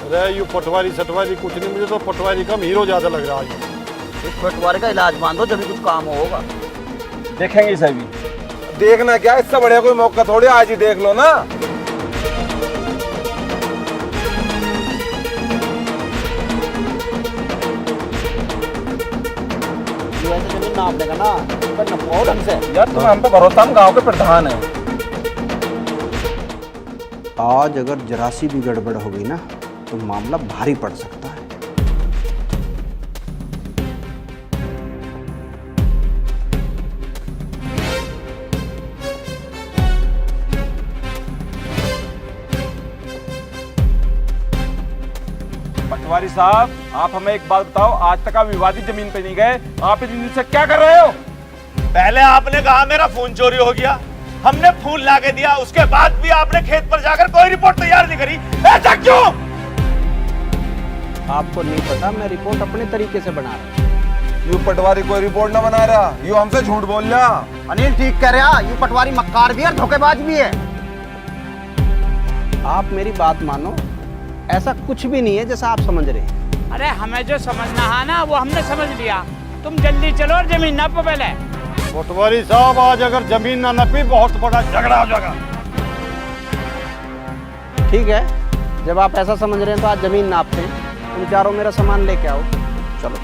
अरे यू पटवारी सटवारी कुछ नहीं, मुझे तो पटवारी का हीरो ज्यादा लग रहा है। इस पटवारी का इलाज मान दो, जब भी कुछ काम होगा। देखेंगे सभी। देखना क्या, इससे बढ़िया कोई मौका थोड़ी, आज ही देख लो ना। जमीन नाप देगा ना, पर नपाओ ढंग से। यार तुम्हें हम पे भरोसा, हम गांव के प्रधान हैं। आज अगर जरा सी भी गड़बड़ हो गई ना तो मामला भारी पड़ सकता है। पटवारी साहब, आप हमें एक बात बताओ, आज तक आप विवादित जमीन पे नहीं गए, आप इतनी दिन से क्या कर रहे हो? पहले आपने कहा मेरा फोन चोरी हो गया, हमने फोन ला के दिया, उसके बाद भी आपने खेत पर जाकर कोई रिपोर्ट तैयार नहीं करी। ऐसा क्यों? आपको नहीं पता, मैं रिपोर्ट अपने तरीके से बना रहा हूँ। यू पटवारी कोई रिपोर्ट ना बना रहा, यू हमसे झूठ बोल रहा। अनिल ठीक कह रहा, ये पटवारी मक्कार भी है, धोखेबाज भी है। आप मेरी बात मानो, ऐसा कुछ भी नहीं है जैसा आप समझ रहे हैं। अरे हमें जो समझना है ना वो हमने समझ लिया, तुम जल्दी चलो और जमीन नापो पहले। पटवारी साहब, आज अगर जमीन ना नपी बहुत बड़ा झगड़ा हो जाएगा। ठीक है, जब आप ऐसा समझ रहे हैं तो आज जमीन नापते हैं। तुम चारों मेरा सामान लेके आओ, चलो।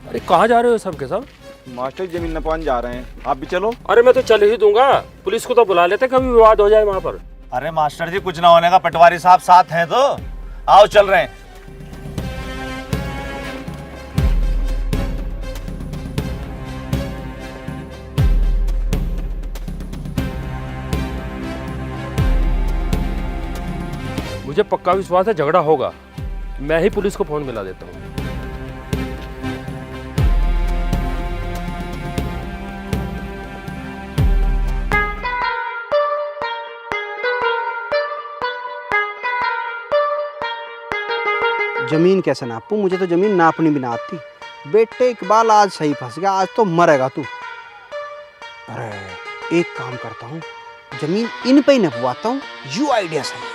अरे कहाँ जा रहे हो सब के सब? मास्टर जमीन नपवाने जा रहे हैं, आप भी चलो। अरे मैं तो चल ही दूंगा, पुलिस को तो बुला लेते, कभी विवाद हो जाए वहाँ पर। अरे मास्टर जी, कुछ ना होने का, पटवारी साहब साथ हैं तो आओ चल रहे हैं। मुझे पक्का विश्वास है झगड़ा होगा, मैं ही पुलिस को फोन मिला देता हूँ। जमीन कैसे नापूं? मुझे तो जमीन नापनी भी ना आती। बेटे इकबाल, आज सही फंस गया, आज तो मरेगा तू। अरे एक काम करता हूँ, जमीन इन पे ही नपवाता हूँ, यू आइडिया सही है।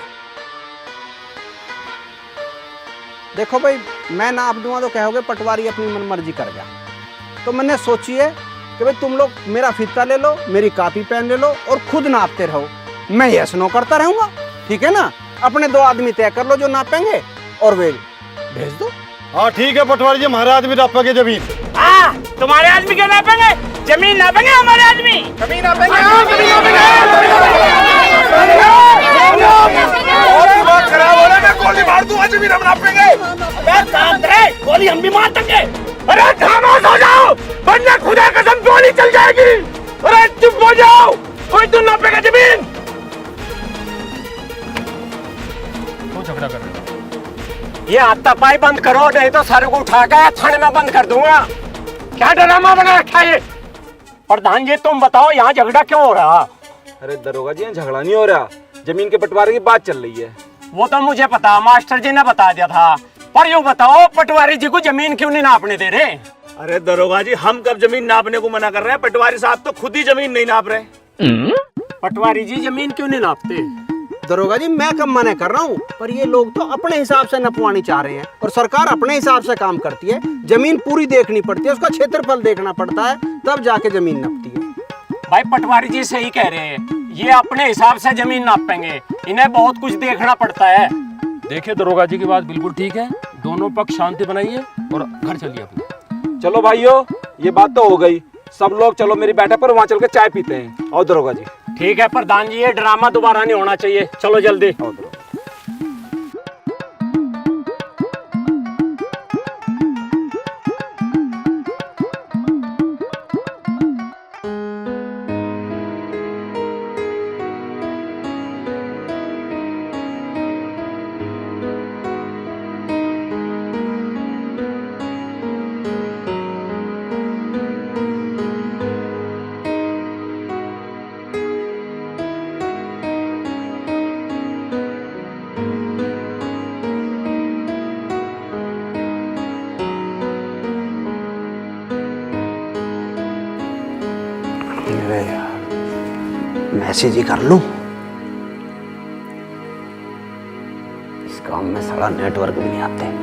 देखो भाई, मैं नाप दूंगा तो कहोगे पटवारी अपनी मनमर्जी कर गया, तो मैंने सोची है कि भाई तुम लोग मेरा फीता ले लो, मेरी कॉपी पेन ले लो और खुद नापते रहो, मैं यस नो करता रहूंगा। ठीक है ना? अपने 2 आदमी तय कर लो जो नापेंगे और वे भेज दो। हाँ ठीक है पटवारी जी, हमारे आदमी नापेंगे जमीन। तुम्हारे आदमी क्यों नापेंगे? जमीन नापेंगे हमारे आदमी। जमीन नापेंगे, खराब हो रहा है, मैं गोली मार दूंगा, जमीन हम नापेंगे। गोली हम भी मार देंगे। अरे खामोश हो जाओ, वरना खुदा कसम गोली चल जाएगी। अरे चुप हो जाओ, कोई तो नापेगा जमीन। क्यों झगड़ा कर रहे हो? ये हाथापाई बंद करो, नहीं तो सर को उठा के थाने में बंद कर दूंगा। क्या ड्रामा बना रखा है? प्रधान जी तुम बताओ, यहाँ झगड़ा क्यों हो रहा? अरे दरोगा जी, यहाँ झगड़ा नहीं हो रहा, जमीन के बंटवारे की बात चल रही है। वो तो मुझे पता, मास्टर जी ने बता दिया था, पर यूँ बताओ पटवारी जी को जमीन क्यों नहीं नापने दे रहे? अरे दरोगा जी, हम कब जमीन नापने को मना कर रहे हैं? पटवारी साहब तो खुद ही जमीन नहीं नाप रहे। पटवारी जी जमीन क्यों नहीं नापते? दरोगा जी, मैं कब मना कर रहा हूँ, पर ये लोग तो अपने हिसाब से नपवानी चाह रहे हैं और सरकार अपने हिसाब से काम करती है। जमीन पूरी देखनी पड़ती है, उसका क्षेत्रफल देखना पड़ता है, तब जाके जमीन नपती है। भाई पटवारी जी सही कह रहे हैं, ये अपने हिसाब से जमीन नापेंगे, इन्हें बहुत कुछ देखना पड़ता है। देखिए दरोगा जी की बात बिल्कुल ठीक है, दोनों पक्ष शांति बनाइए और घर चलिए अपने। चलो भाइयों, ये बात तो हो गई, सब लोग चलो मेरी बैठक पर, वहाँ चल के चाय पीते हैं। और दरोगा जी ठीक है प्रधान जी, ये ड्रामा दोबारा नहीं होना चाहिए, चलो जल्दी। अरे यार, मैसेज ही कर लूं। इस काम में साला नेटवर्क भी नहीं आते।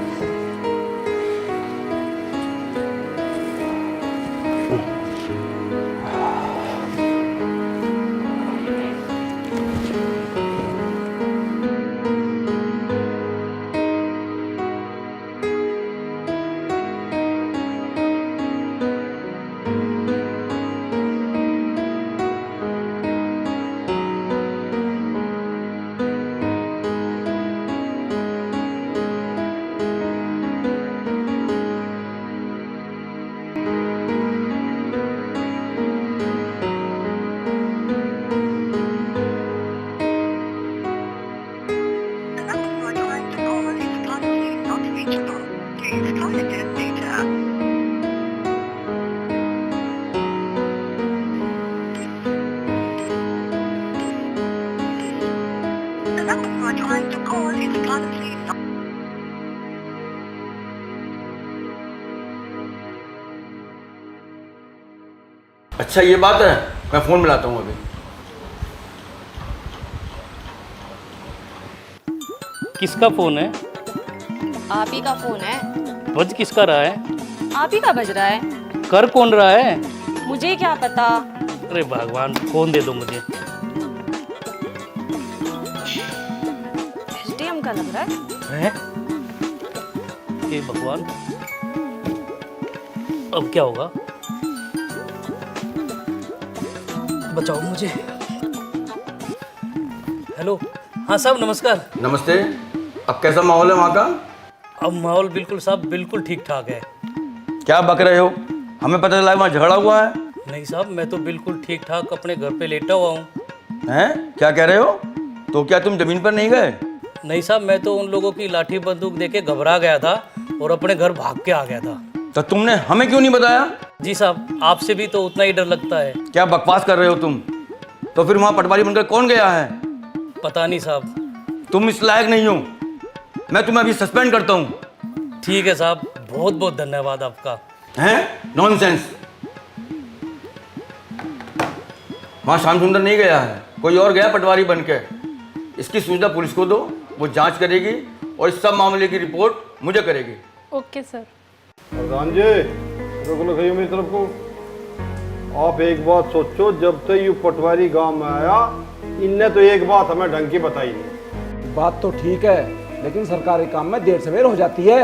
अच्छा ये बात है, मैं फोन मिलाता हूँ अभी। किसका फोन है? आप ही का फोन है। बज किसका रहा है? आप ही का बज रहा है। कर कौन रहा है? मुझे क्या पता। अरे भगवान, फोन दे दो मुझे। एसडीएम का लग रहा है? हे भगवान, अब क्या होगा? बचाओ मुझे। हेलो, हाँ साहब नमस्कार। नमस्ते। अब कैसा माहौल है वहाँ का? अब माहौल बिल्कुल साहब बिल्कुल ठीक ठाक है। क्या बक रहे हो? हमें पता चला वहाँ झगड़ा हुआ है। नहीं साहब, मैं तो बिल्कुल ठीक ठाक अपने घर पे लेटा हुआ हूँ। हैं? क्या कह रहे हो? तो क्या तुम जमीन पर नहीं गए? नहीं साहब, मैं तो उन लोगों की लाठी बंदूक देके घबरा गया था और अपने घर भाग के आ गया था। तो तुमने हमें क्यों नहीं बताया? जी साहब, आपसे भी तो उतना ही डर लगता है। क्या बकवास कर रहे हो तुम? तो फिर वहाँ पटवारी बनकर कौन गया है? पता नहीं साहब। तुम इस लायक नहीं हो। मैं तुम्हें अभी सस्पेंड करता हूँ। ठीक है साहब, बहुत बहुत धन्यवाद आपका। हैं? नॉनसेंस। वहाँ श्याम सुंदर नहीं गया है, कोई और गया पटवारी बनके। इसकी सूचना पुलिस को दो, वो जांच करेगी और इस सब मामले की रिपोर्ट मुझे करेगी। Okay sir. प्रधान जी, रुक लो मेरी तरफ को। आप एक बात सोचो, जब तक ये पटवारी गांव में आया, इनने तो एक बात हमें ढंग की बताई नहीं। बात तो ठीक है, लेकिन सरकारी काम में देर सवेर हो जाती है।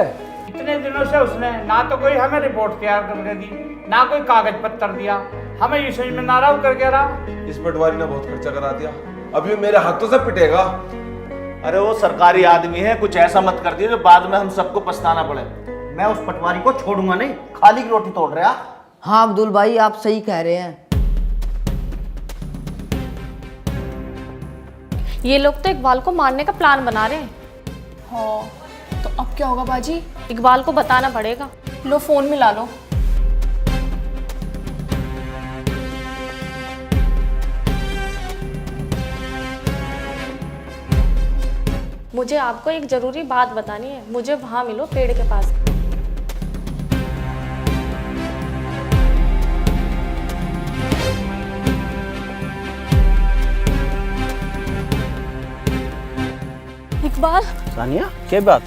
इतने दिनों से उसने ना तो कोई हमें रिपोर्ट तैयार करके दी, ना कोई कागज पत्तर दिया। हमें ये समझ में नाराज करके रहा। इस पटवारी ने बहुत खर्चा करा दिया, अभी मेरे हाथों से पिटेगा। अरे वो सरकारी आदमी है, कुछ ऐसा मत कर दिए जो बाद में हम सबको पछताना पड़े। मैं उस पटवारी को छोड़ूंगा नहीं, खाली की रोटी तोड़ रहा। हाँ अब्दुल भाई, आप सही कह रहे हैं। ये लोग तो इकबाल को मारने का प्लान बना रहे हैं। हाँ, तो अब क्या होगा बाजी? इकबाल को बताना पड़ेगा। लो फोन मिला लो। मुझे आपको एक जरूरी बात बतानी है। मुझे वहां मिलो, पेड़ के पास। इकबाल। सानिया, क्या बात?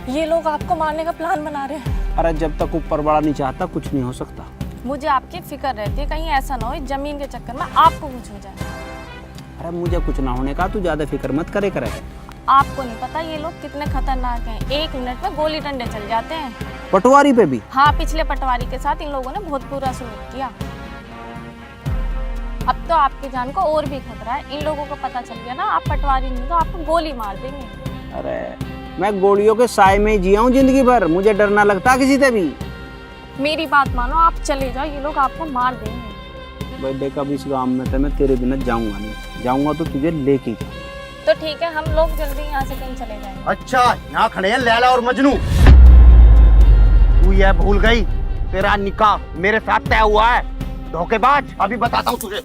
ये लोग आपको मारने का प्लान बना रहे हैं। अरे जब तक ऊपर वाला नहीं चाहता कुछ नहीं हो सकता। मुझे आपकी फिक्र रहती है, कहीं ऐसा ना हो जमीन के चक्कर में आपको कुछ हो जाए। अरे मुझे कुछ ना होने का तू ज्यादा फिक्र मत करे। आपको नहीं पता ये लोग कितने खतरनाक हैं। 1 मिनट में गोली डंडे चल जाते हैं। पटवारी पे भी? हाँ, पिछले पटवारी के साथ इन लोगों ने बहुत बुरा सलूक किया। अब तो आपकी जान को और भी खतरा है। इन लोगों को पता चल गया ना आप पटवारी नहीं तो आपको गोली मार देंगे। अरे मैं गोलियों के साए में ही जिया हूँ जिंदगी भर, मुझे डर ना लगता किसी से भी। मेरी बात मानो, आप चले जाओ, ये लोग आपको मार देंगे। भाई देख, अब इस गाँव में तो मैं तेरे बिना जाऊंगा नहीं। जाऊंगा तो तुझे लेके जाऊंगा। तो ठीक है, हम लोग जल्दी यहाँ से कहीं चले जाएंगे। अच्छा, यहाँ खड़े हैं लैला और मजनू। तू ये भूल गई, तेरा निकाह मेरे साथ तय हुआ है। धोखेबाज, अभी बताता हूँ तुझे।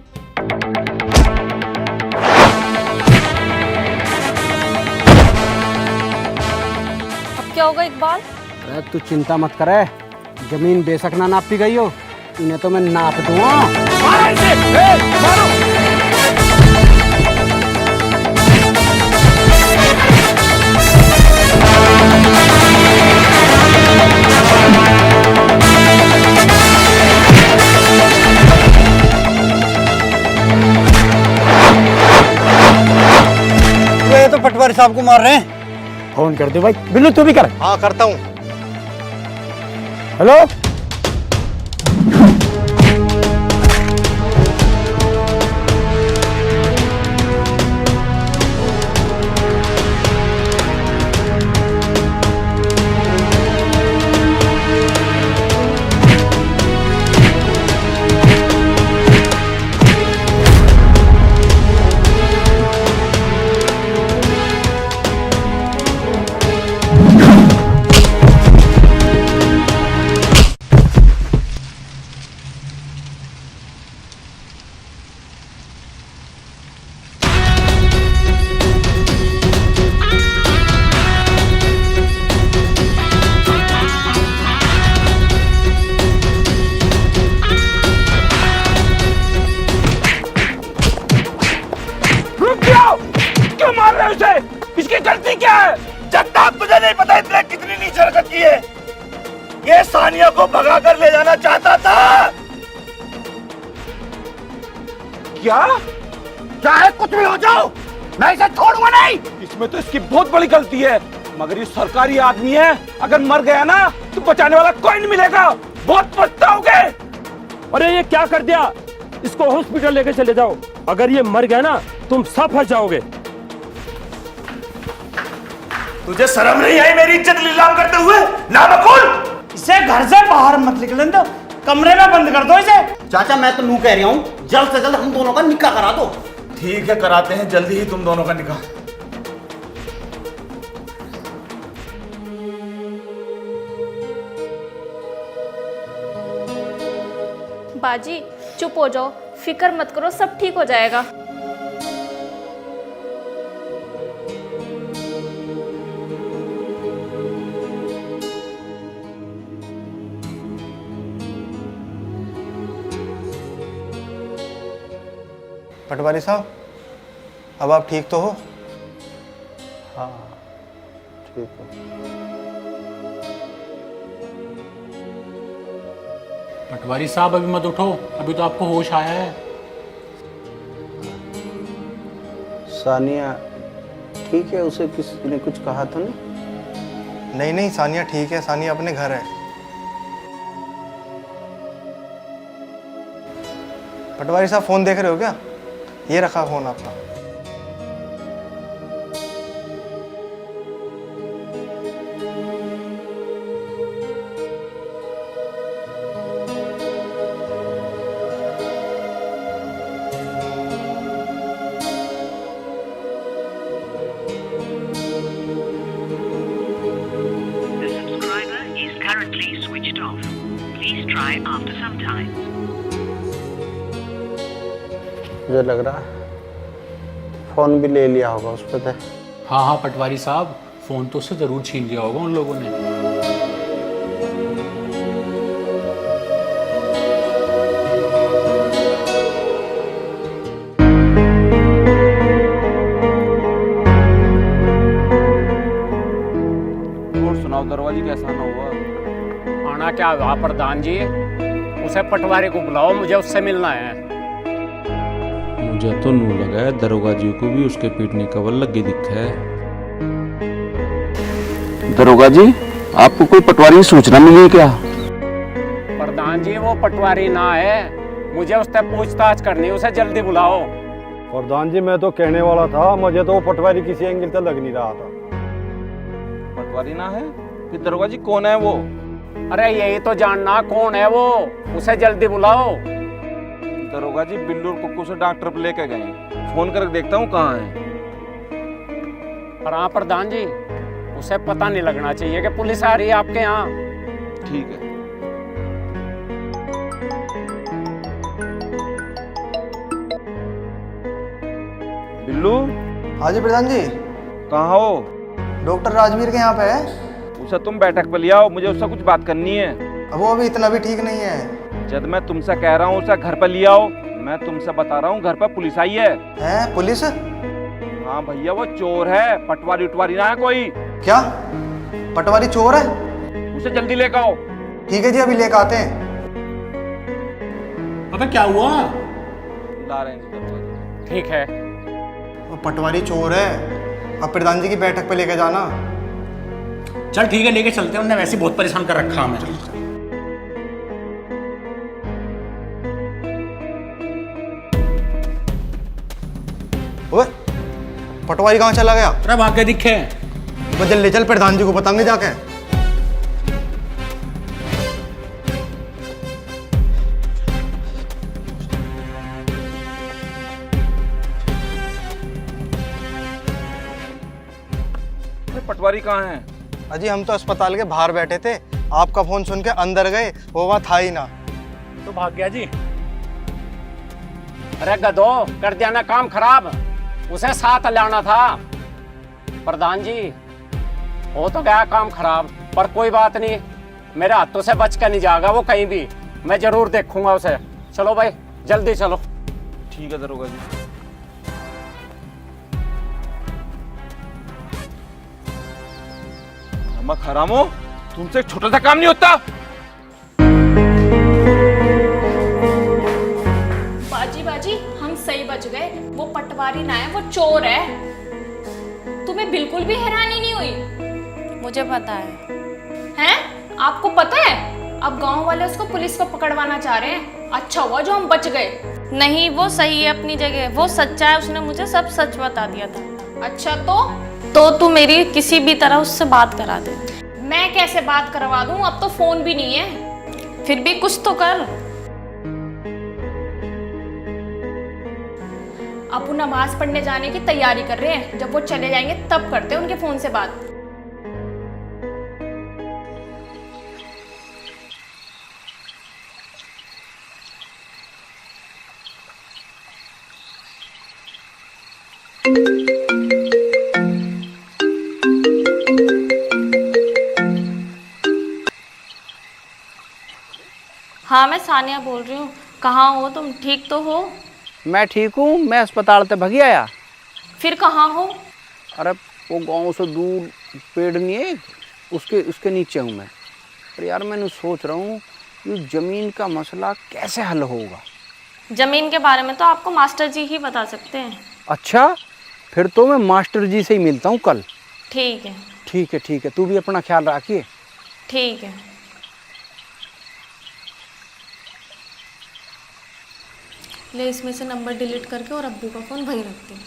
अब क्या होगा इकबाल? अरे तू चिंता मत करे, जमीन बेशक ना नापी गई हो, इन्हें तो मैं नाप दूंगा। मारो इसे, मारो। ये तो पटवारी साहब को मार रहे हैं। फोन कर दो भाई। बिल्लू तू भी कर। हाँ करता हूँ। हेलो। क्यों मार रहे हो उसे? इसकी गलती क्या है? जगताप, तुझे नहीं पता इसने कितनी नीच हरकत की है। ये सानिया को भगा कर ले जाना चाहता था। क्या? चाहे कुछ भी हो जाओ, मैं इसे छोड़ूंगा नहीं। इसमें तो इसकी बहुत बड़ी गलती है, मगर ये सरकारी आदमी है, अगर मर गया ना तो बचाने वाला कोई नहीं मिलेगा। बहुत पछताओगे। अरे ये क्या कर दिया? इसको हॉस्पिटल लेके चले जाओ, अगर ये मर गया ना तुम सब फंस जाओगे। तुझे शर्म नहीं आई मेरी इज्जत नीलाम करते हुए? नामकुल! इसे घर से बाहर मत निकलने दो, कमरे में बंद कर दो इसे। चाचा मैं तो नू कह रहा हूँ, जल्द से जल्द हम दोनों का निकाह करा दो। ठीक है, कराते हैं जल्दी ही तुम दोनों का निकाह। बाजी चुप हो जाओ, फिक्र मत करो, सब ठीक हो जाएगा। पटवारी साहब, अब आप ठीक तो हो? हाँ ठीक है। पटवारी साहब अभी मत उठो, अभी तो आपको होश आया है। सानिया ठीक है? उसे किसी ने कुछ कहा तो नहीं? नहीं नहीं, सानिया ठीक है, सानिया अपने घर है। पटवारी साहब फोन देख रहे हो क्या? ये रखा फोन आपका। मुझे लग रहा है फोन भी ले लिया होगा उस पर। हाँ हाँ पटवारी साहब, फोन तो उससे जरूर छीन लिया होगा उन लोगों ने। और सुनाओ दरवाजी, कैसा ना हुआ? आना क्या हुआ प्रधान जी? उसे पटवारी को बुलाओ, मुझे उससे मिलना है। मुझे तो नू लगा है दरोगा जी को भी उसके पीटने का बल लगी दिखा है। दरोगा जी, आपको कोई पटवारी की सूचना मिली क्या? प्रधान जी वो पटवारी ना है, मुझे उससे पूछताछ करनी, उसे जल्दी बुलाओ। प्रधान जी मैं तो कहने वाला था, मुझे तो वो पटवारी किसी एंगल से लग नहीं रहा था। पटवारी ना है? फिर दरोगा जी कौन है वो? अरे यही तो जानना कौन है वो, उसे जल्दी बुलाओ। दरोगा जी बिल्लू और कुक्कू से डॉक्टर पे लेके गए, फोन करके देखता हूँ कहाँ है। पर हाँ प्रधान जी, उसे पता नहीं लगना चाहिए कि पुलिस आ रही है आपके यहाँ। ठीक है। बिल्लू। हाँ जी प्रधान जी। कहाँ हो? डॉक्टर राजवीर के यहाँ पे है। उसे तुम बैठक पे ले आओ, मुझे उससे कुछ बात करनी है। अब वो अभी इतना भी ठीक नहीं है। जब मैं तुमसे कह रहा हूँ उसे घर पर ले आओ, मैं तुमसे बता रहा हूँ घर पर पुलिस आई है। पुलिस? हाँ भैया, वो चोर है, पटवारी उटवारी ना है कोई। क्या पटवारी चोर है? उसे जल्दी लेकर आओ। ठीक है जी, अभी लेकर आते हैं। अबे क्या हुआ? ला रहे हैं। ठीक है। पटवारी चोर है, अब प्रधान जी की बैठक पे लेके जाना। चल ठीक है, लेके चलते हैं, उन्हें वैसे बहुत परेशान कर रखा हमें। ओए, पटवारी कहाँ चला गया? अरे भाग के दिखे। तो जल्दी चल, प्रधान जी को बताएंगे जाके। पटवारी कहाँ है? अजी हम तो अस्पताल के बाहर बैठे थे, आपका फोन सुन के अंदर गए, वो वहाँ था ही ना। तो भाग गया जी। अरे गधो, कर दिया ना काम खराब, उसे साथ लाना था। प्रधान जी, हो तो गया काम खराब, पर कोई बात नहीं, मेरे हाथों से बच कर नहीं जाएगा वो कहीं भी, मैं जरूर देखूंगा उसे। चलो भाई जल्दी चलो। ठीक है दरोगा जी। नमक हरामो, तुमसे एक छोटा सा काम नहीं होता। बाजी हम सही बच गए, वो पटवारी ना है, वो चोर है। तुम्हें बिल्कुल भी हैरानी नहीं हुई? मुझे पता है। हैं? आपको पता है? अब गांव वाले उसको पुलिस को पकड़वाना चाह रहे हैं। अच्छा हुआ जो हम बच गए। नहीं, वो सही है अपनी जगह, वो सच्चा है, उसने मुझे सब सच बता दिया था। अच्छा तो तू मेरी किसी भी तरह उससे बात करा दे। मैं कैसे बात करवा दूं? अब तो फोन भी नहीं है। फिर भी कुछ तो कर। अब वो नमाज पढ़ने जाने की तैयारी कर रहे हैं, जब वो चले जाएंगे तब करते हैं उनके फोन से बात। हाँ, मैं सानिया बोल रही हूँ। कहाँ हो तुम? ठीक तो हो? मैं ठीक हूँ, मैं अस्पताल से भगी आया। फिर कहाँ हो? अरे वो गांव से दूर पेड़ नहीं है, उसके नीचे हूँ मैं। पर यार मैंने सोच रहा हूँ ये ज़मीन का मसला कैसे हल होगा। जमीन के बारे में तो आपको मास्टर जी ही बता सकते हैं। अच्छा, फिर तो मैं मास्टर जी से ही मिलता हूँ कल। ठीक है। ठीक है ठीक है, तू भी अपना ख्याल रखिए। ठीक है। ले, इसमें से नंबर डिलीट करके और अब्बू का फ़ोन वहीं रखते हैं।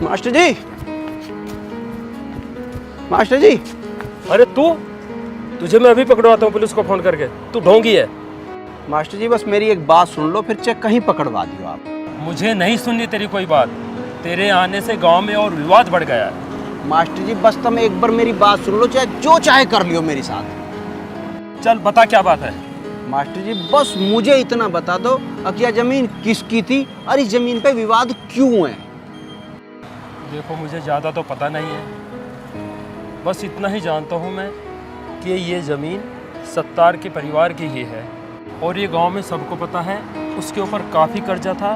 मास्टर जी, मास्टर जी। अरे तुझे मैं अभी पकड़वाता हूँ पुलिस को फोन करके, तू ढोंगी है। मास्टर जी बस मेरी एक बात सुन लो, फिर चेक कहीं पकड़वा दियो आप। मुझे नहीं सुननी तेरी कोई बात, तेरे आने से गांव में और विवाद बढ़ गया है। मास्टर जी बस तुम एक बार मेरी बात सुन लो, चाहे जो चाहे कर लियो मेरे साथ। चल बता क्या बात है। मास्टर जी बस मुझे इतना बता दो, क्या जमीन किसकी थी और इस जमीन पे विवाद क्यों है? देखो मुझे ज़्यादा तो पता नहीं है, बस इतना ही जानता हूँ मैं कि ये ज़मीन सत्तार के परिवार की ही है और ये गांव में सबको पता है। उसके ऊपर काफ़ी कर्जा था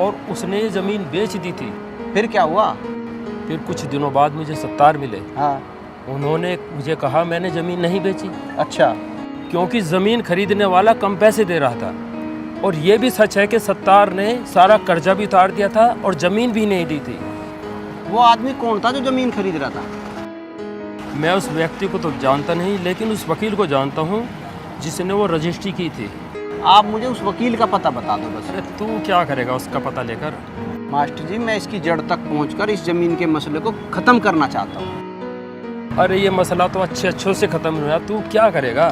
और उसने ये ज़मीन बेच दी थी। फिर क्या हुआ? फिर कुछ दिनों बाद मुझे सत्तार मिले। हाँ। उन्होंने मुझे कहा मैंने ज़मीन नहीं बेची। अच्छा। क्योंकि ज़मीन खरीदने वाला कम पैसे दे रहा था और ये भी सच है कि सत्तार ने सारा कर्जा भी उतार दिया था और ज़मीन भी नहीं दी थी। वो आदमी कौन था जो ज़मीन खरीद रहा था? मैं उस व्यक्ति को तो जानता नहीं, लेकिन उस वकील को जानता हूँ जिसने वो रजिस्ट्री की थी। आप मुझे उस वकील का पता बता दो बस। अरे तू क्या करेगा उसका पता लेकर? मास्टर जी मैं इसकी जड़ तक पहुंचकर इस जमीन के मसले को ख़त्म करना चाहता हूँ। अरे ये मसला तो अच्छे से ख़त्म हुआ, तू क्या करेगा?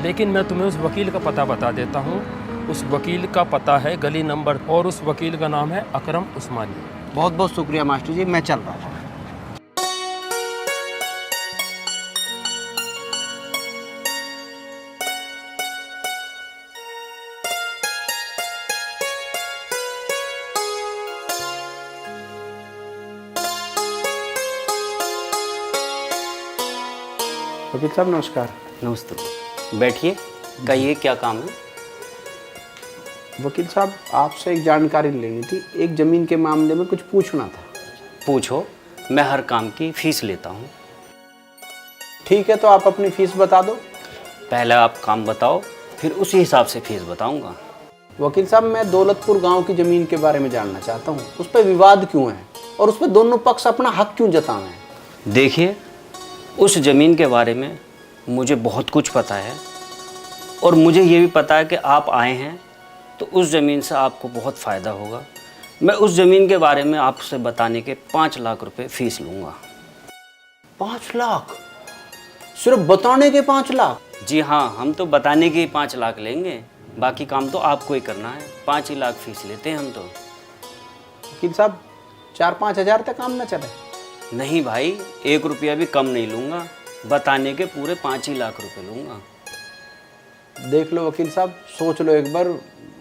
लेकिन मैं तुम्हें उस वकील का पता बता देता हूँ। उस वकील का पता है गली नंबर और उस वकील का नाम है अकरम उस्मानी। बहुत बहुत शुक्रिया मास्टर जी, मैं चल रहा हूँ। वकील साहब नमस्कार। नमस्ते, बैठिए, कहिए क्या काम है। वकील साहब आपसे एक जानकारी लेनी थी, एक ज़मीन के मामले में कुछ पूछना था। पूछो, मैं हर काम की फीस लेता हूँ। ठीक है, तो आप अपनी फीस बता दो। पहले आप काम बताओ, फिर उसी हिसाब से फीस बताऊँगा। वकील साहब मैं दौलतपुर गांव की ज़मीन के बारे में जानना चाहता हूँ, उस पर विवाद क्यों है और उस पर दोनों पक्ष अपना हक क्यों जताए हैं। देखिए, उस ज़मीन के बारे में मुझे बहुत कुछ पता है और मुझे ये भी पता है कि आप आए हैं तो उस ज़मीन से आपको बहुत फ़ायदा होगा। मैं उस ज़मीन के बारे में आपसे बताने के 5 लाख रुपए फीस लूँगा। 5 लाख? सिर्फ बताने के 5 लाख? जी हाँ, हम तो बताने के ही 5 लाख लेंगे, बाकी काम तो आपको ही करना है। 5 ही लाख फीस लेते हैं हम तो। वकील साहब 4-5 हज़ार तक काम न चले? नहीं भाई, 1 रुपया भी कम नहीं लूँगा, बताने के पूरे 5 ही लाख रुपए लूँगा। देख लो वकील साहब, सोच लो एक बार,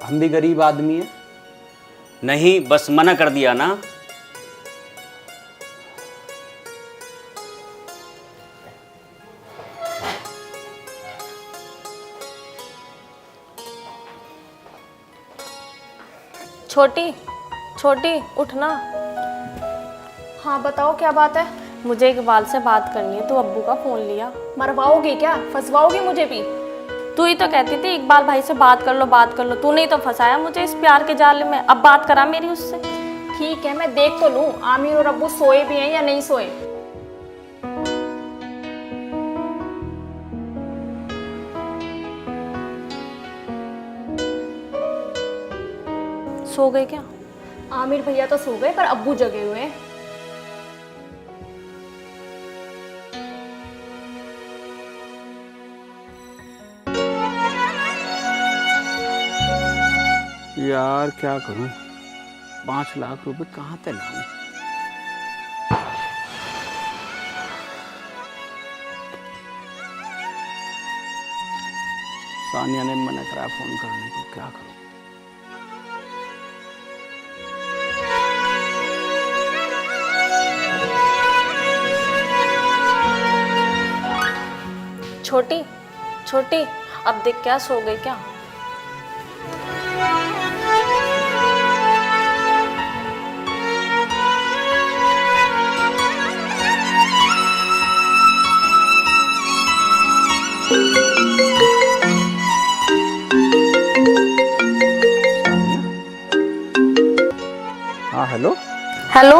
हम भी गरीब आदमी हैं। नहीं, बस मना कर दिया ना। छोटी छोटी उठना। हाँ बताओ क्या बात है। मुझे इकबाल से बात करनी है, तो अब्बू का फोन लिया। मरवाओगे क्या, फंसवाओगे मुझे भी? तू ही तो कहती थी इकबाल भाई से बात कर लो बात कर लो, तूने ही तो फंसाया मुझे इस प्यार के जाल में। अब बात करा मेरी उससे। ठीक है, मैं देख तो लूँ आमिर और अब्बू सोए भी हैं या नहीं सोए। सो गए क्या? आमिर भैया तो सो गए पर अब्बू जगे हुए हैं। यार क्या करूं, 5 लाख रुपए कहाँ से लाऊं? सानिया ने मना करा फोन करने को, क्या करूं? छोटी छोटी, अब देख क्या सो गई क्या? हाँ हेलो। हेलो,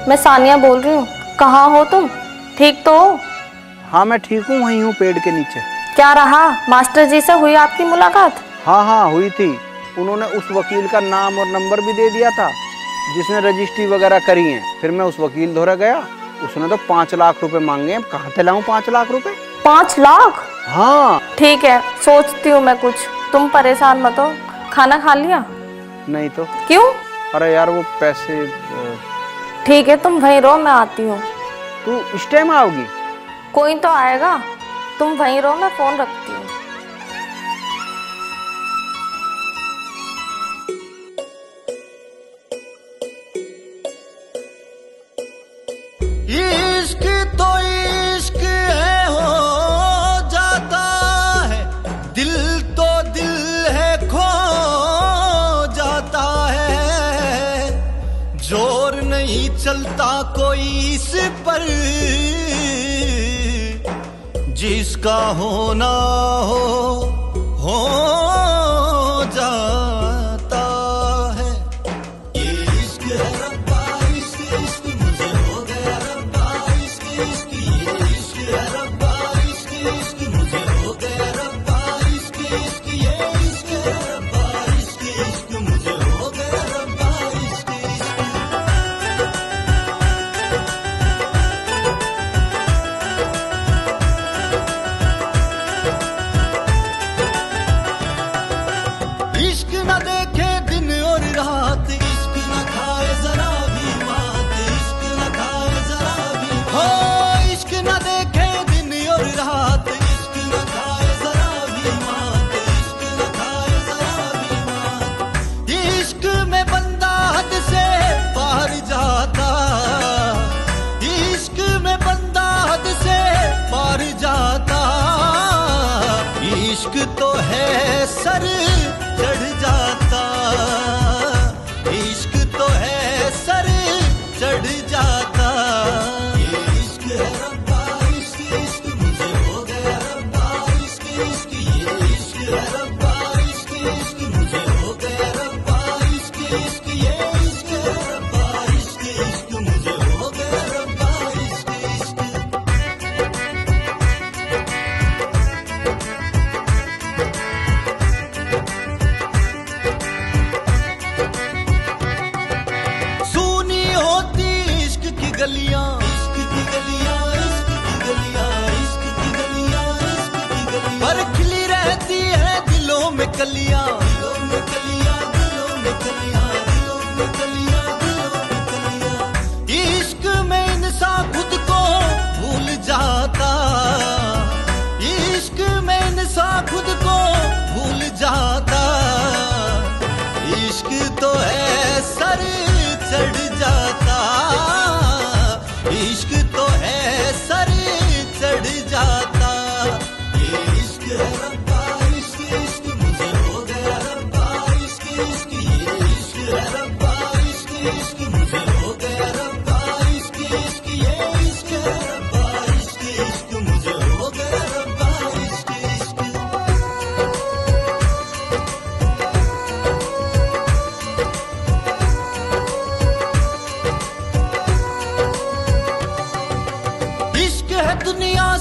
मैं सानिया बोल रही हूँ। कहाँ हो तुम? ठीक तो हो? हाँ मैं ठीक हूँ, वहीं हूँ पेड़ के नीचे। क्या रहा, मास्टर जी से हुई आपकी मुलाकात? हाँ हाँ हुई थी। उन्होंने उस वकील का नाम और नंबर भी दे दिया था जिसने रजिस्ट्री वगैरह करी है। फिर मैं उस वकील धोरा गया, उसने तो 5 लाख रुपए मांगे। कहाँ से लाऊं 5 लाख रुपए? 5 लाख? हाँ। ठीक है, सोचती हूँ मैं कुछ, तुम परेशान मत हो। खाना खा लिया? नहीं तो। क्यों? अरे यार वो पैसे। ठीक है, तुम वहीं रहो, मैं आती हूँ। तू इस टाइम आओगी? कोई तो आएगा, तुम वहीं रहो, मैं फोन रखती हूँ। इश्क तो इश्क है, हो जाता है, दिल तो दिल है, खो जाता है, जोर नहीं चलता कोई इस पर, जिसका होना हो जाता है। ये इश्क है रब्बा, इश्क इश्क मुझे हो गया रब्बा, इश्क इश्क ये इश्क है रब्बा, इश्क इश्क मुझे हो गया रब्बा, इश्क इश्क ये इश्क है रब्बा, इश्क इश्क मुझे हो गया रब्बा, इश्क इश्क।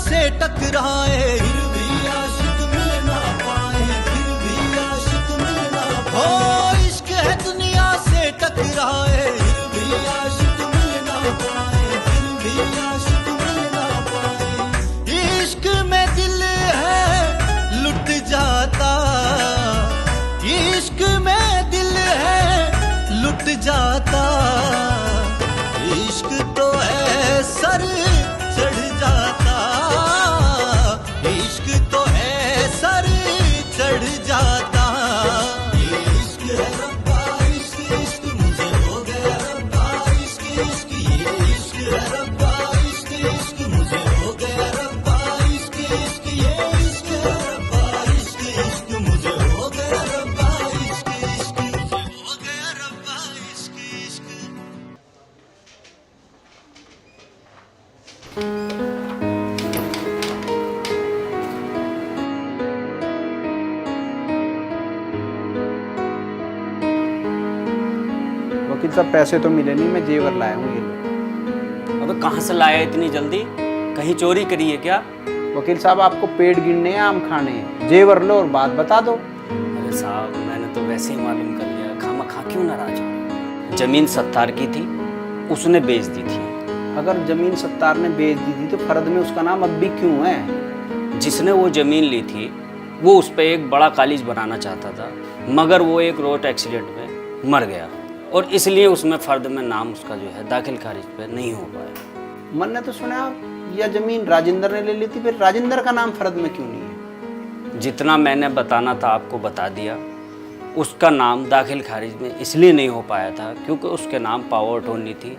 से टकराए फिर भी आशिक मिल ना पाए, फिर भी आशिक मिल ना पाए। हो इश्क है दुनिया से टकराए फिर भी आशिक मिल ना पाए, फिर भी आशिक मिल ना पाए। इश्क में दिल है लुट जाता, इश्क में दिल है लुट जाता। इश्क तो है सर चढ़ जाता, इश्क तो है सर चढ़ जाता। ये इश्क है रब्बा, इश्क इश्क मुझे हो गया रब्बा, इश्क इश्क ये इश्क है रब्बा, इश्क इश्क मुझे हो गया रब्बा, इश्क इश्क ये इश्क है रब्बा, इश्क इश्क मुझे हो गया रब्बा, इश्क इश्क मुझे हो गया रब्बा, इश्क इश्क। वकील साहब पैसे तो मिले नहीं, मैं जेवर लाया हूँ ये लो। अबे कहाँ से लाया इतनी जल्दी? कहीं चोरी करी है क्या? वकील साहब आपको पेड़ गिनने हैं, आम खाने हैं, जेवर लो और बात बता दो। अरे साहब मैंने तो वैसे ही मालूम कर लिया, खामखा क्यों नाराज हो? जमीन सत्तार की थी, उसने बेच दी थी। अगर जमीन सत्तार ने बेच दी थी तो फर्द में उसका नाम अब भी क्यों है? जिसने वो जमीन ली थी वो उस पर एक बड़ा कॉलेज बनाना चाहता था, मगर वो एक रोड एक्सीडेंट में मर गया और इसलिए उसमें फर्द में नाम उसका जो है दाखिल खारिज पे नहीं हो पाया। मैंने तो सुना यह जमीन राजेंद्र ने ले ली थी, फिर राजेंद्र का नाम फर्द में क्यों नहीं है? जितना मैंने बताना था आपको बता दिया। उसका नाम दाखिल खारिज में इसलिए नहीं हो पाया था क्योंकि उसके नाम पावर अटॉर्नी थी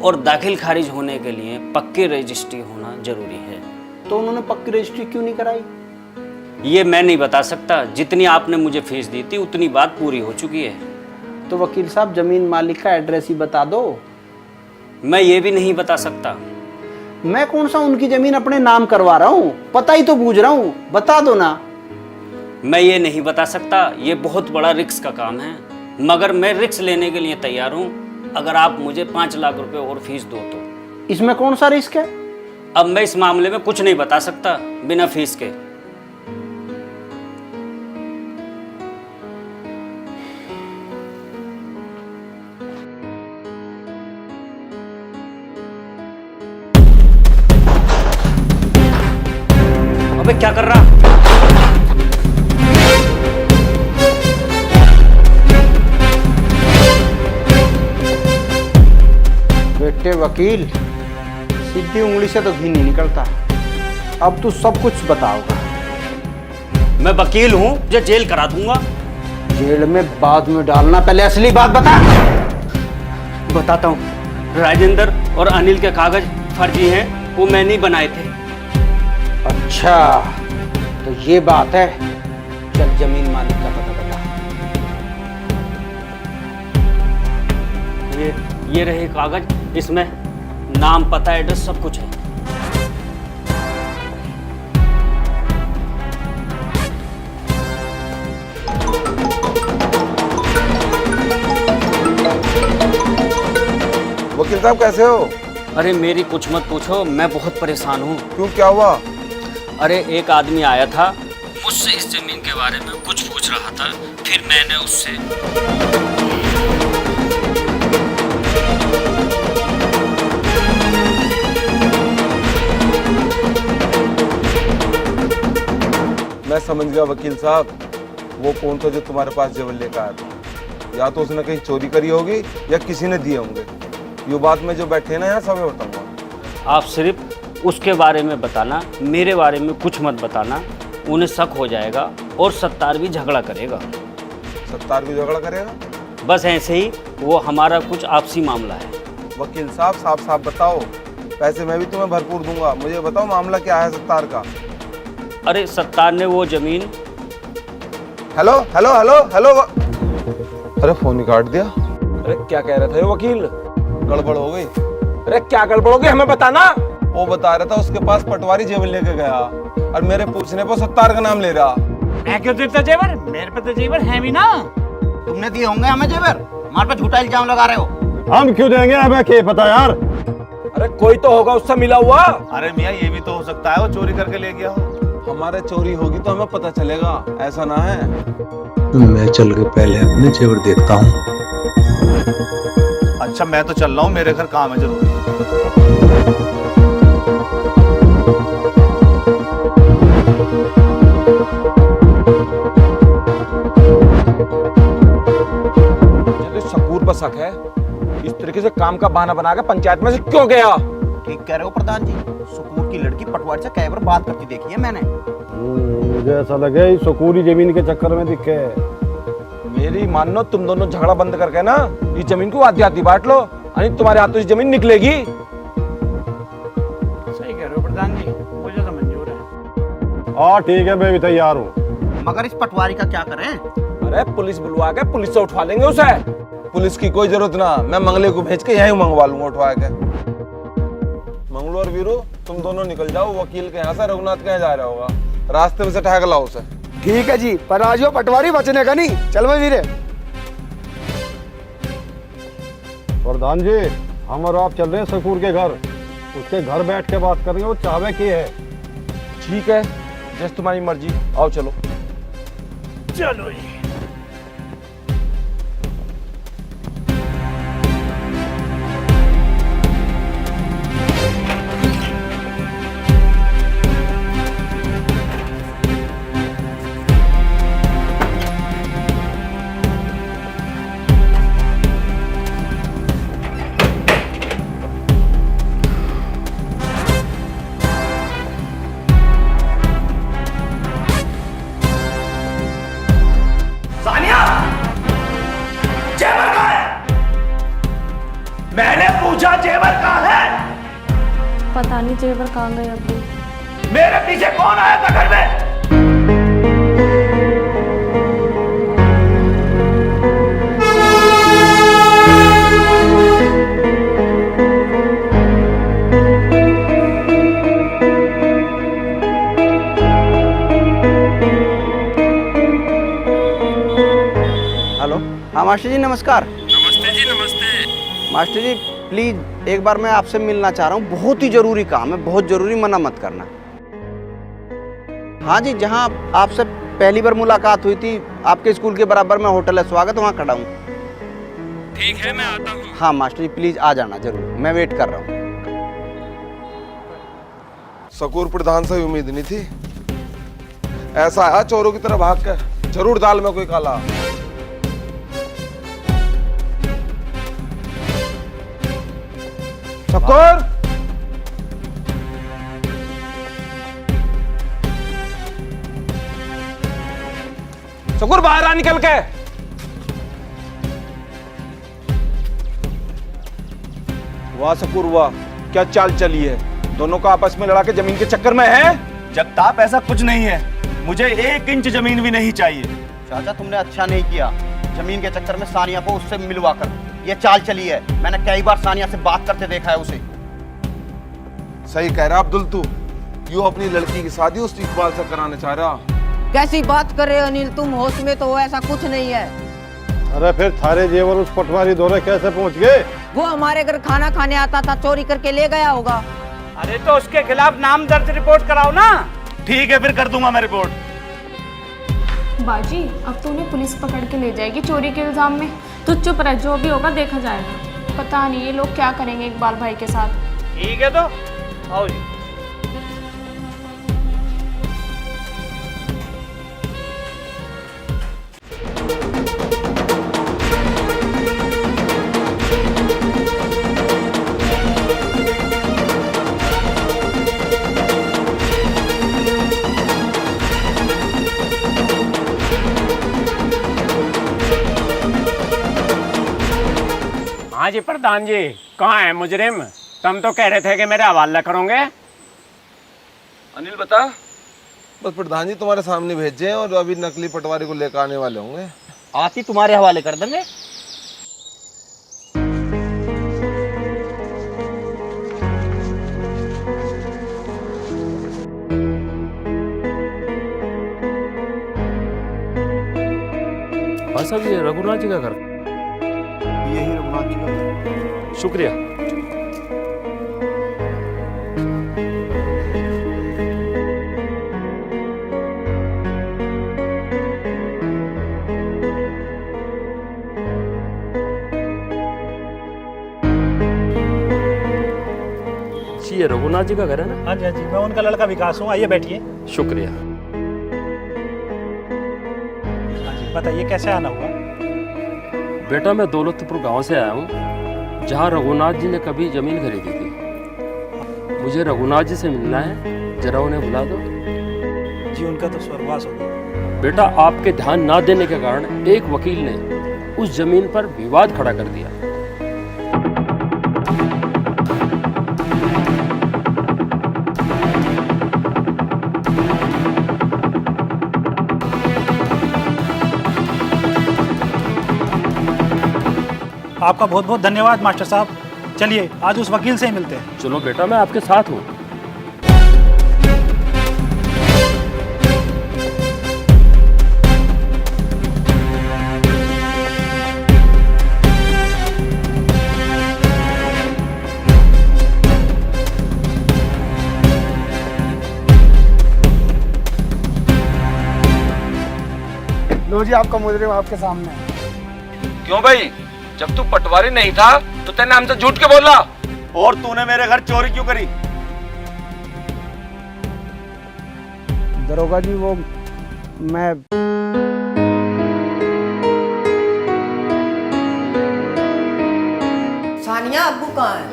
और दाखिल खारिज होने के लिए पक्की रजिस्ट्री होना जरूरी है। तो उन्होंने पक्की रजिस्ट्री क्यों नहीं कराई? ये मैं नहीं बता सकता, जितनी आपने मुझे फीस दी थी उतनी बात पूरी हो चुकी है। तो वकील साहब जमीन मालिक का एड्रेस ही बता दो। मैं ये भी नहीं बता सकता। मैं कौन सा उनकी जमीन अपने नाम करवा रहा हूँ, पता ही तो पूछ रहा हूँ, बता दो ना। मैं ये नहीं बता सकता, ये बहुत बड़ा रिस्क का काम है, मगर मैं रिस्क लेने के लिए तैयार हूँ अगर आप मुझे 5 लाख रुपए और फीस दो तो। इसमें कौन सा रिस्क है? अब मैं इस मामले में कुछ नहीं बता सकता बिना फीस के। अबे क्या कर रहा? बेटे वकील, सीधी उंगली से तो घी नहीं निकलता। अब तू सब कुछ बताओगा। मैं वकील हूं जो जेल करा दूंगा। जेल में बाद में डालना, पहले असली बात बता। बताता हूं। राजेंद्र और अनिल के कागज फर्जी हैं, वो मैंने ही बनाए थे। अच्छा तो ये बात है। चल जमीन मालिक का पता बता। ये रहे कागज, इसमें नाम पता एड्रेस सब कुछ है। वकील साहब कैसे हो? अरे मेरी कुछ मत पूछो, मैं बहुत परेशान हूँ। क्यों, क्या हुआ? अरे एक आदमी आया था, मुझसे इस जमीन के बारे में कुछ पूछ रहा था, फिर मैंने उससे मैं समझ गया वकील साहब, वो कौन था जो तुम्हारे पास जेवर लेकर आया था। या तो उसने कहीं चोरी करी होगी या किसी ने दिए होंगे। ये बात में जो बैठे हैं ना यहाँ सब बताऊंगा। आप सिर्फ उसके बारे में बताना, मेरे बारे में कुछ मत बताना। उन्हें शक हो जाएगा और सत्तार भी झगड़ा करेगा। सत्तार भी झगड़ा करेगा? बस ऐसे ही, वो हमारा कुछ आपसी मामला है। वकील साहब साफ साफ बताओ, पैसे मैं भी तुम्हें भरपूर दूंगा। मुझे बताओ मामला क्या है सत्तार का। अरे सत्तार ने वो जमीन। Hello hello hello hello. अरे फोन ही काट दिया। अरे क्या कह रहा था ये वकील? गड़बड़ हो गई। अरे क्या गड़बड़ हो गई, हमें बताना। वो बता रहा था उसके पास पटवारी जेवर लेके गया और मेरे पूछने पर सत्तार का नाम ले रहा। मैं क्यों देता जेवर? मेरे पे तो जेवर है भी ना। तुमने दिए होंगे हमें जेवर, हमारे पे झूठा इल्जाम लगा रहे हो। हम क्यों देंगे, हमें क्या पता यार। अरे कोई तो होगा उससे मिला हुआ। अरे मियाँ ये भी तो हो सकता है वो चोरी करके ले गया हो। हमारे चोरी होगी तो हमें पता चलेगा, ऐसा ना है। मैं चल के पहले अपने जेवर देखता हूँ। अच्छा मैं तो चल रहा हूँ, मेरे घर काम है जरूरी। मुझे तो शकूर पर शक है, इस तरीके से काम का बहाना बना के पंचायत में से क्यों गया? ठीक कह रहे हो प्रधान जी, सुकूर की लड़की पटवारी से कई बार बात करती देखी है मैंने। मुझे ऐसा लगे सुकूरी जमीन के चक्कर में दिखे। मेरी मानो तुम दोनों झगड़ा बंद करके ना इस जमीन को आधी आधी बांट लो, यानी तुम्हारे हाथों से जमीन निकलेगी। सही कह रहे हो प्रधान जी, मुझे तो मंजूर है। हाँ ठीक है, मैं भी तैयार हूँ। मगर इस पटवारी का क्या करें? अरे पुलिस बुलवा के पुलिस से उठवा लेंगे उसे। पुलिस की कोई जरूरत ना, मैं मंगले को भेज के यहीं मंगवा लूंगा उठवा के। मंगलू और वीरू तुम दोनों निकल जाओ, वकील के यहाँ से रघुनाथ के यहाँ जा रहा होगा, रास्ते में से ठहक लाओ उसे। ठीक है जी, पर आज वो पटवारी बचने का नहीं। चल भाई वीरे। प्रधान जी, हम और आप चल रहे हैं शकूर के घर, उसके घर बैठ के बात करेंगे, वो चाहवे की है। ठीक है, जैसे तुम्हारी मर्जी, आओ चलो। चलो जी। मैंने पूछा जेवर कहाँ है? पता नहीं जेवर कहाँ गए अभी। मेरे पीछे कौन आया था घर में? हेलो, हाँ मास्टर जी नमस्कार। नमस्ते जी, नमस्ते। मास्टर जी प्लीज एक बार मैं आपसे मिलना चाह रहा हूँ, बहुत ही जरूरी काम है, बहुत जरूरी, मना मत करना। हाँ जी, जहाँ आपसे पहली बार मुलाकात हुई थी, आपके स्कूल के बराबर में होटल है स्वागत, वहाँ खड़ा हूँ। ठीक है, मैं आता हूँ। हाँ मास्टर जी प्लीज आ जाना जरूर, मैं वेट कर रहा हूँ। शकूर प्रधान से उम्मीद नहीं थी, ऐसा आया चोरों की तरह भाग कर, जरूर दाल में कोई काला। शकूर, शकूर बाहर आ निकल के। वाह शकूर वाह, क्या चाल चली है, दोनों का आपस में लड़ा के जमीन के चक्कर में है। जगताप ऐसा कुछ नहीं है, मुझे 1 इंच जमीन भी नहीं चाहिए। चाचा तुमने अच्छा नहीं किया, जमीन के चक्कर में सानिया को उससे मिलवा कर ये चाल चली है। मैंने कई बार सानिया से बात करते देखा है उसे। सही कह रहा अब्दुल, तू यूं अपनी लड़की की शादी उस इकबाल से कराना चाह रहा। कैसी बात कर रहे हो अनिल, तुम होश में तो हो, ऐसा कुछ नहीं है। अरे फिर थारे जेवर उस पटवारी दौरे कैसे पहुंच गए? वो हमारे घर खाना खाने आता था, चोरी करके ले गया होगा। अरे तो उसके खिलाफ नाम दर्ज रिपोर्ट कराओ ना। ठीक है, फिर कर दूंगा मैं रिपोर्ट। बाजी अब तो उन्हें पुलिस पकड़ के ले जाएगी चोरी के इल्जाम में। तो चुप रह, जो भी होगा देखा जाएगा। पता नहीं ये लोग क्या करेंगे इकबाल भाई के साथ। ठीक है, तो आओ जी। हाँ जी प्रधान जी, कहाँ है मुजरिम? तुम तो कह रहे थे कि मेरे हवाला करोगे। अनिल बता। बस प्रधान जी तुम्हारे सामने भेजे हैं और अभी नकली पटवारी को लेकर आने वाले होंगे। आती तुम्हारे हवाले कर देंगे। हाँ साहब, ये रघुनाथ जी का घर। यही रघुनाथ जी का घर। शुक्रिया। ये रघुनाथ जी का घर है ना? हाँ जी हाँ जी, मैं उनका लड़का विकास हूँ। आइए बैठिए। शुक्रिया। हाँ जी, बताइए कैसे आना हुआ? बेटा मैं दौलतपुर गांव से आया हूँ, जहाँ रघुनाथ जी ने कभी जमीन खरीदी थी। मुझे रघुनाथ जी से मिलना है, जरा उन्हें बुला दो। जी उनका तो स्वर्गवास हो गया। बेटा आपके ध्यान ना देने के कारण एक वकील ने उस जमीन पर विवाद खड़ा कर दिया। आपका बहुत बहुत धन्यवाद मास्टर साहब। चलिए आज उस वकील से ही मिलते हैं। चलो बेटा मैं आपके साथ हूँ। लो जी आपका मुजरिम आपके सामने है। क्यों भाई, जब तू पटवारी नहीं था तो तेने हमसे झूठ के बोला? और तूने मेरे घर चोरी क्यों करी? दरोगा जी वो मैं सानिया अब्बू कहाँ है?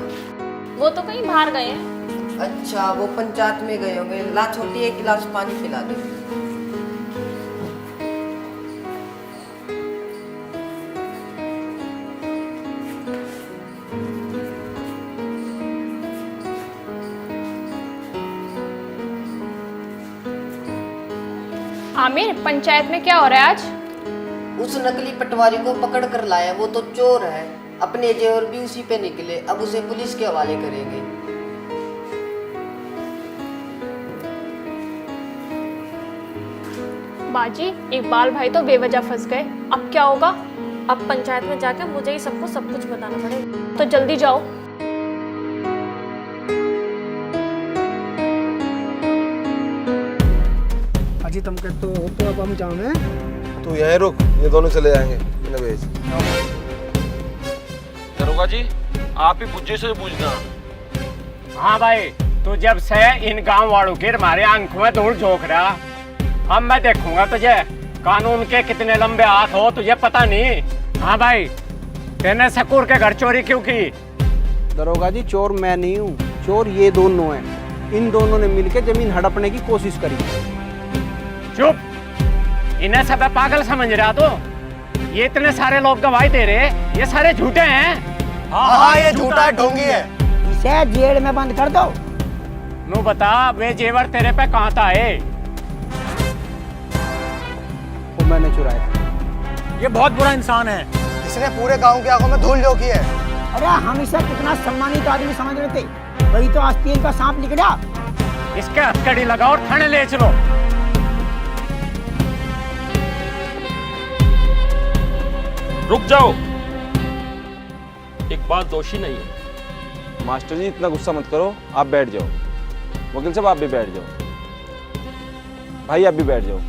वो तो कहीं बाहर गए हैं। अच्छा वो पंचायत में गए होंगे। ला छोटी एक गिलास पानी पिला दे। आमिर, पंचायत में क्या हो रहा है आज? उस नकली पटवारी को पकड़ कर लाया, वो तो चोर है। अपने जेवर भी उसी पे निकले, अब उसे पुलिस के हवाले करेंगे। बाजी, इकबाल भाई तो बेवजह फंस गए। अब क्या होगा? अब पंचायत में जाकर मुझे ही सबको सब कुछ बताना पड़ेगा। तो जल्दी जाओ। अजी तुम कहते हो तो अब हम जाने। तू यहीं रुक, ये दोनों चले जाएंगे। इन्हें भेज। दरोगा जी आप ही बुज्जे से पूछना। हाँ भाई, तू जब से इन गांव वालों के हमारे आंखों में धूल झोंक रहा, अब मैं देखूंगा तुझे कानून के कितने लंबे हाथ हो, तुझे पता नहीं। हाँ भाई, तेने सकूर के घर चोरी क्यों की? दरोगा जी चोर मैं नहीं हूँ, चोर ये दोनों हैं। इन दोनों ने मिलकर जमीन हड़पने की कोशिश करी। चुप, इन्हें सब पागल समझ रहा तो? ये इतने सारे लोग गवाही दे रहे, ये सारे झूठे हैं। हाँ ये झूठा ढोंगी है। इसे जेल में बंद कर दो। नू बता, वे जेवर तेरे पे कहाँ था? वो मैंने चुराया। ये बहुत बुरा इंसान है। इसने पूरे गांव की आंखों में धूल झोंकी है। अरे हम इसे कितना सम्मानित आदमी समझ रहे थे, वही तो आस्तीन का सांप निकला। इसके हथकड़ी लगाओ और थाने ले चलो। रुक जाओ, इकबाल दोषी नहीं है। मास्टर जी इतना गुस्सा मत करो, आप बैठ जाओ। वकील साहब आप भी बैठ जाओ। भाई आप भी बैठ जाओ।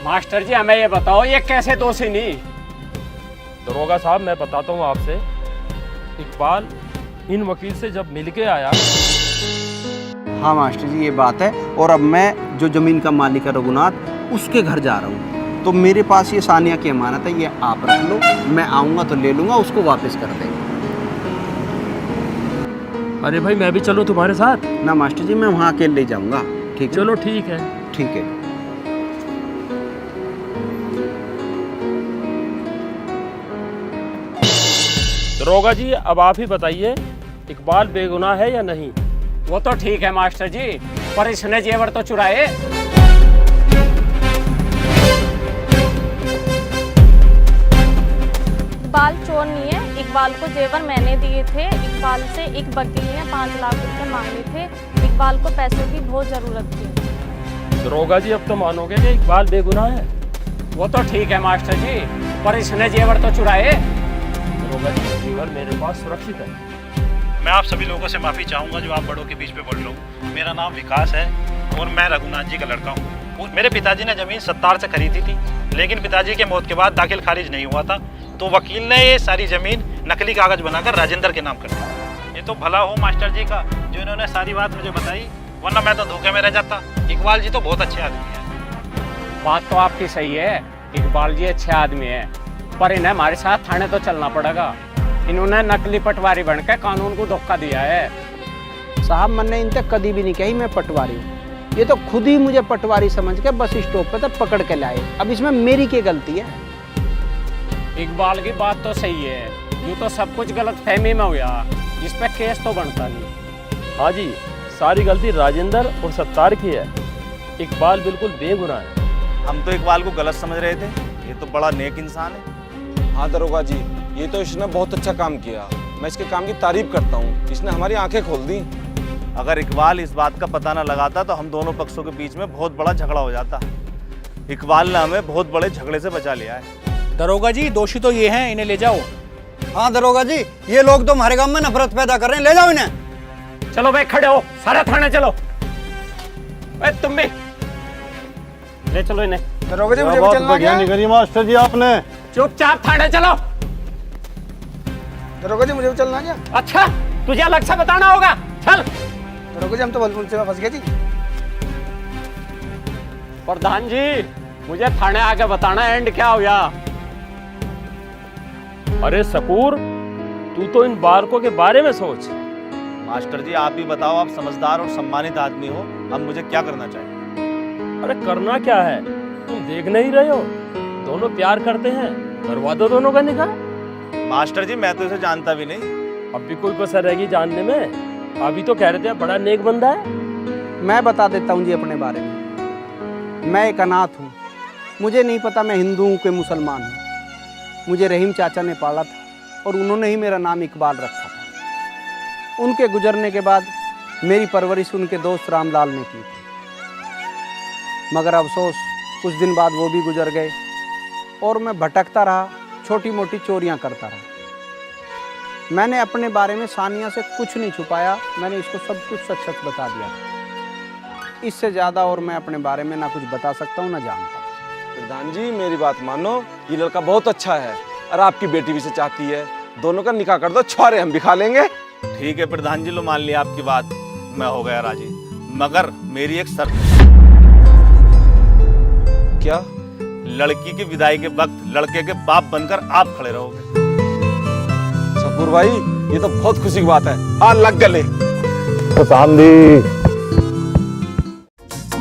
मास्टर जी हमें ये बताओ, ये कैसे दोषी नहीं? दरोगा साहब मैं बताता हूँ आपसे, इकबाल इन वकील से जब मिलके आया। हाँ मास्टर जी ये बात है। और अब मैं जो जमीन का मालिक है रघुनाथ, उसके घर जा रहा हूँ। तो मेरे पास ये सानिया की अमानत है, ये आप रख लो। मैं आऊँगा तो ले लूँगा, उसको वापस कर देंगे। अरे भाई मैं भी चलूँ तुम्हारे साथ? ना मास्टर जी मैं वहाँ अकेले ले जाऊँगा। ठीक है? चलो ठीक है। ठीक है। दरोगा जी अब आप ही बताइए, इकबाल बेगुनाह है या नहीं? वो तो ठीक है मास्टर जी, पर इसने जेवर तो चुराए। इकबाल चोर नहीं है। इकबाल को जेवर मैंने दिए थे। इकबाल से एक वकील ने 5 लाख रुपए मांगे थे। इकबाल को पैसों की बहुत जरूरत थी। दरोगा जी अब तो मानोगे कि इकबाल बेगुनाह है? वो तो ठीक है मास्टर जी, पर इसने जेवर तो चुराए। दरोगा जी जेवर मेरे पास सुरक्षित है। मैं आप सभी लोगों से माफ़ी चाहूँगा जो आप बड़ों के बीच में बोल रहा हूँ। मेरा नाम विकास है और मैं रघुनाथ जी का लड़का हूँ। मेरे पिताजी ने ज़मीन 70 से खरीदी थी, लेकिन पिताजी के मौत के बाद दाखिल खारिज नहीं हुआ था, तो वकील ने ये सारी ज़मीन नकली कागज़ बनाकर राजेंद्र के नाम कर दी। ये तो भला हो मास्टर जी का जो इन्होंने सारी बात मुझे बताई, वरना मैं तो धोखे में रह जाता। इकबाल जी तो बहुत अच्छे आदमी है। बात तो आपकी सही है, इकबाल जी अच्छे आदमी है, पर इन्हें हमारे साथ थाने तो चलना पड़ेगा। इन्होंने नकली पटवारी बनकर कानून को धोखा दिया है। साहब मैंने इनसे कभी भी नहीं कही मैं पटवारी हूँ, ये तो खुद ही मुझे पटवारी समझ के बस स्टॉप पे तक पकड़ के लाए। अब इसमें मेरी क्या गलती है? इकबाल की बात तो सही है, यूँ तो सब कुछ गलत फहमी में हुआ, इस पे केस तो बनता नहीं। हाँ जी, सारी गलती राजेंद्र और सत्तार की है। इकबाल बिल्कुल बेगुनाह है। हम तो इकबाल को गलत समझ रहे थे, ये तो बड़ा नेक इंसान है। हाँ दरोगा जी, ये तो इसने बहुत अच्छा काम किया, मैं इसके काम की तारीफ करता हूँ। इसने हमारी आंखें खोल दी। अगर इकबाल इस बात का पता न लगाता तो हम दोनों पक्षों के बीच में बहुत बड़ा झगड़ा हो जाता। इकबाल ने हमें बहुत बड़े झगड़े से बचा लिया है। दरोगा जी, दोषी तो ये हैं, इन्हें ले जाओ। हाँ दरोगा जी, ये लोग तो हमारे गांव में नफरत पैदा कर रहे हैं, ले जाओ इन्हें। चलो भाई खड़े हो, सारे थाने चलो। तुम भी ले चलो इन्हें। दरोगा जी, मुझे बहुत बढ़िया नहीं करी मास्टर जी आपने। चुपचाप थाने चलो। दरोगा जी, मुझे भी चलना क्या? अच्छा, तुझे अलग से बताना होगा, चल। दरोगा जी, हम तो बलपुर से फंस गए जी। प्रधान जी, मुझे थाने आके बताना एंड क्या हुआ। अरे सकूर, तू तो इन बारकों के बारे में सोच। मास्टर जी आप भी बताओ, आप समझदार और सम्मानित आदमी हो, अब मुझे क्या करना चाहिए? अरे करना क्या है, तुम देख नहीं रहे हो, दोनों प्यार करते हैं, करवा दो दोनों का निकाह। मास्टर जी मैं तो इसे जानता भी नहीं। अब भी कोई कसर रहेगी जानने में? अभी तो कह रहे थे बड़ा नेक बंदा है। मैं बता देता हूँ जी अपने बारे में। मैं एक अनाथ हूँ, मुझे नहीं पता मैं हिंदू हूँ कि मुसलमान हूँ। मुझे रहीम चाचा ने पाला था और उन्होंने ही मेरा नाम इकबाल रखा था। उनके गुजरने के बाद मेरी परवरिश उनके दोस्त रामलाल ने की थी, मगर अफसोस कुछ दिन बाद वो भी गुजर गए और मैं भटकता रहा, छोटी मोटी चोरियाँ करता रहा। मैंने अपने बारे में सानिया से कुछ नहीं छुपाया, मैंने इसको सब कुछ सच सच बता दिया। इससे ज़्यादा और मैं अपने बारे में ना कुछ बता सकता हूँ ना जानता। प्रधान जी मेरी बात मानो, ये लड़का बहुत अच्छा है और आपकी बेटी भी इसे चाहती है, दोनों का निकाह कर दो, छुआरे हम भी खा लेंगे। ठीक है प्रधान जी, लो मान लिया आपकी बात, मैं हो गया राजी, मगर मेरी एक शर्त। क्या? लड़की की विदाई के वक्त लड़के के बाप बनकर आप खड़े रहोगे। सकूर भाई, ये तो बहुत खुशी की बात है। हाँ लग गले।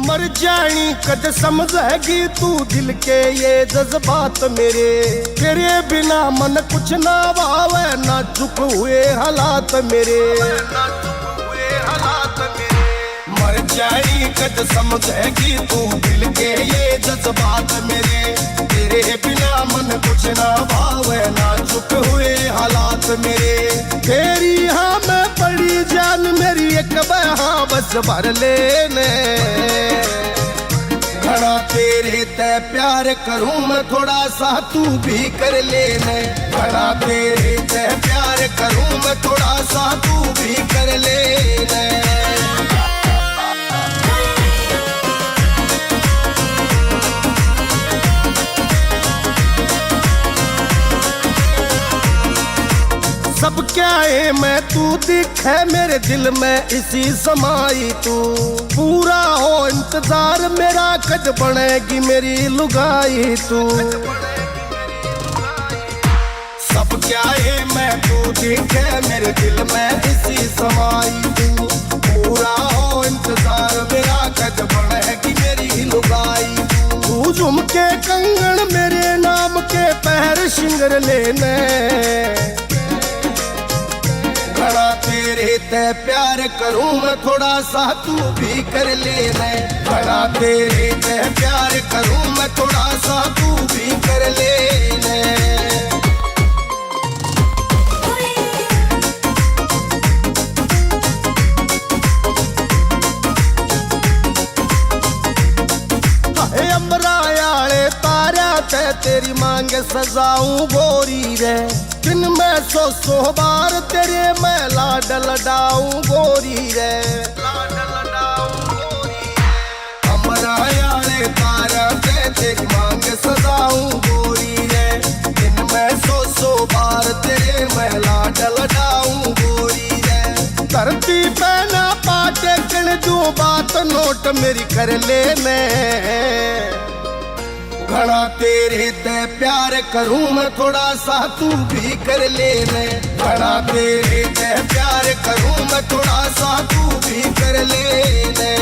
मर जानी कद समझेगी तू दिल के ये जज्बात मेरे, तेरे बिना मन कुछ ना भावे, ना झुक हुए हालात मेरे, मर जानी कद समझेगी तू दिल के ये जज्बात मेरे, तेरे बिना मन कुछ ना भावे, ना झुक हुए हालात मेरे, तेरी हाँ में पड़ी जान मेरी एक हाँ बस भर लेने, घना तेरे ते प्यार करूं मैं थोड़ा सा तू भी कर लेने, घना तेरे ते प्यार करूं मैं थोड़ा सा तू भी कर लेने। सब क्या है मैं तू दिखे मेरे दिल में इसी समाई तू, पूरा हो इंतजार मेरा कद बनेगी मेरी लुगाई तू, सब क्या है मैं तू दिखे मेरे दिल में इसी समाई तू, पूरा हो इंतजार मेरा कद बनेगी मेरी लुगाई तू, झुमके कंगन मेरे नाम के पहर शिंगर लेने, घना तेरे ते प्यार करूं मैं थोड़ा सा तू भी कर लेने, घना तेरे ते प्यार करूं मैं थोड़ा सा तू भी कर लेने। अमरायाले तारा ते तेरी मांग सजाऊं गोरी रे, दिन में सौ बार तेरे मैं लाड लडाऊं गोरी रे, अमरायाले तारा ते तेरी मांग सजाऊं गोरी रे, दिन में सौ बार तेरे मैं लाड लडाऊं गोरी रे, जो बात नोट मेरी कर लेने घना तेरे ते प्यार करूं मैं थोड़ा सा तू भी कर लेने घना तेरे ते प्यार करूं मैं थोड़ा सा तू भी कर लेने